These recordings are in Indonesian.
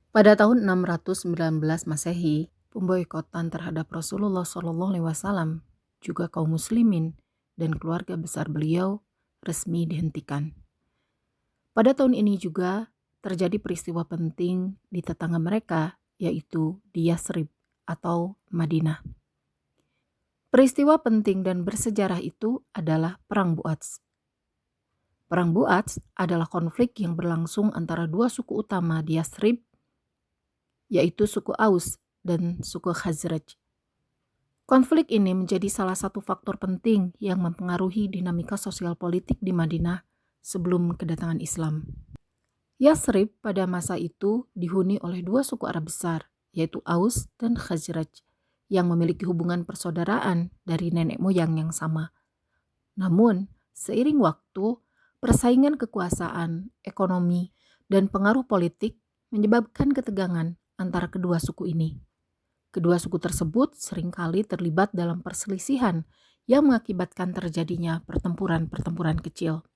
Pada tahun 619 Masehi, pemboikotan terhadap Rasulullah SAW juga kaum muslimin dan keluarga besar beliau resmi dihentikan. Pada tahun ini juga terjadi peristiwa penting di tetangga mereka, yaitu di Yathrib atau Madinah. Peristiwa penting dan bersejarah itu adalah Perang Bu'ats. Perang Bu'ats adalah konflik yang berlangsung antara dua suku utama di Yathrib, yaitu suku Aus dan suku Khazraj. Konflik ini menjadi salah satu faktor penting yang mempengaruhi dinamika sosial politik di Madinah sebelum kedatangan Islam. Yathrib pada masa itu dihuni oleh dua suku Arab besar, yaitu Aus dan Khazraj, yang memiliki hubungan persaudaraan dari nenek moyang yang sama. Namun, seiring waktu, persaingan kekuasaan, ekonomi, dan pengaruh politik menyebabkan ketegangan antara kedua suku ini. Kedua suku tersebut seringkali terlibat dalam perselisihan yang mengakibatkan terjadinya pertempuran-pertempuran kecil.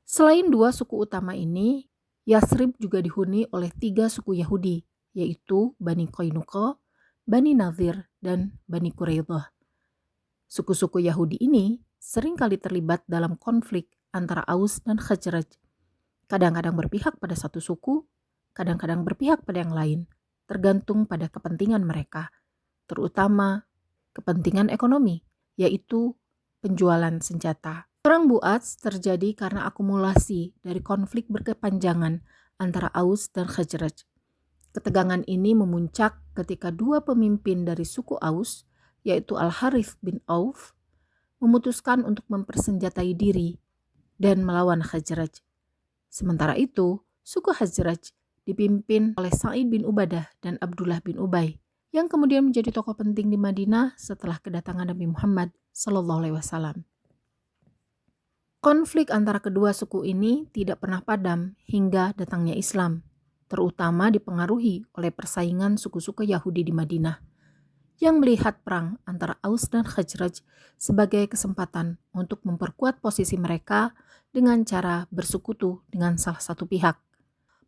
Selain dua suku utama ini, Yathrib juga dihuni oleh tiga suku Yahudi, yaitu Bani Qainuqa, Bani Nadhir, dan Bani Quraidah. Suku-suku Yahudi ini seringkali terlibat dalam konflik antara Aus dan Khazraj. Kadang-kadang berpihak pada satu suku, kadang-kadang berpihak pada yang lain, tergantung pada kepentingan mereka, terutama kepentingan ekonomi, yaitu penjualan senjata. Perang Bu'ats terjadi karena akumulasi dari konflik berkepanjangan antara Aus dan Khazraj. Ketegangan ini memuncak ketika dua pemimpin dari suku Aus, yaitu Al-Harith bin Auf, memutuskan untuk mempersenjatai diri dan melawan Khazraj. Sementara itu, suku Khazraj dipimpin oleh Sa'id bin Ubadah dan Abdullah bin Ubay, yang kemudian menjadi tokoh penting di Madinah setelah kedatangan Nabi Muhammad SAW. Konflik antara kedua suku ini tidak pernah padam hingga datangnya Islam, terutama dipengaruhi oleh persaingan suku-suku Yahudi di Madinah, yang melihat perang antara Aus dan Khazraj sebagai kesempatan untuk memperkuat posisi mereka dengan cara bersekutu dengan salah satu pihak.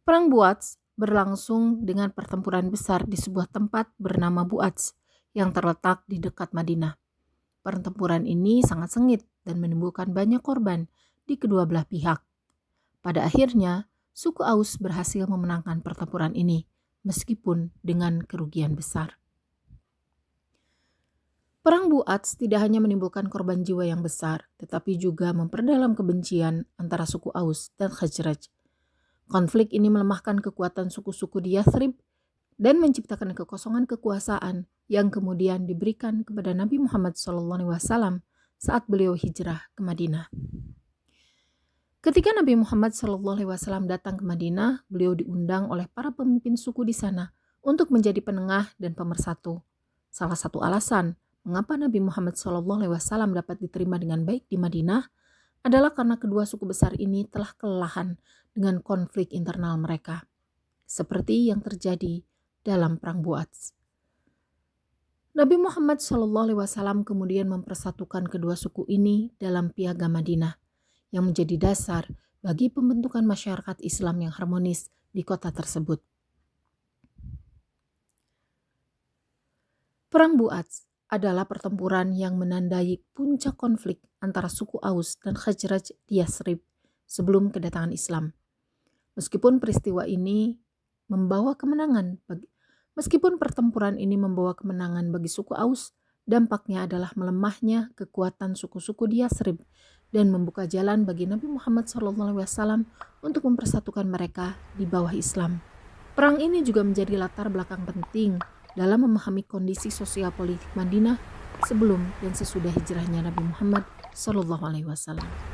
Perang Bu'ats berlangsung dengan pertempuran besar di sebuah tempat bernama Bu'ats yang terletak di dekat Madinah. Pertempuran ini sangat sengit dan menimbulkan banyak korban di kedua belah pihak. Pada akhirnya, suku Aus berhasil memenangkan pertempuran ini, meskipun dengan kerugian besar. Perang Bu'ats tidak hanya menimbulkan korban jiwa yang besar, tetapi juga memperdalam kebencian antara suku Aus dan Khazraj. Konflik ini melemahkan kekuatan suku-suku di Yathrib dan menciptakan kekosongan kekuasaan yang kemudian diberikan kepada Nabi Muhammad SAW saat beliau hijrah ke Madinah. Ketika Nabi Muhammad SAW datang ke Madinah, beliau diundang oleh para pemimpin suku di sana untuk menjadi penengah dan pemersatu. Salah satu alasan mengapa Nabi Muhammad SAW dapat diterima dengan baik di Madinah adalah karena kedua suku besar ini telah kelelahan dengan konflik internal mereka, seperti yang terjadi dalam Perang Bu'ats. Nabi Muhammad SAW kemudian mempersatukan kedua suku ini dalam Piagam Madinah, yang menjadi dasar bagi pembentukan masyarakat Islam yang harmonis di kota tersebut. Perang Bu'ats adalah pertempuran yang menandai puncak konflik antara suku Aus dan Khazraj di Yathrib sebelum kedatangan Islam. Meskipun pertempuran ini membawa kemenangan bagi suku Aus, dampaknya adalah melemahnya kekuatan suku-suku di Yathrib dan membuka jalan bagi Nabi Muhammad SAW untuk mempersatukan mereka di bawah Islam. Perang ini juga menjadi latar belakang penting dalam memahami kondisi sosial politik Madinah sebelum dan sesudah hijrahnya Nabi Muhammad SAW.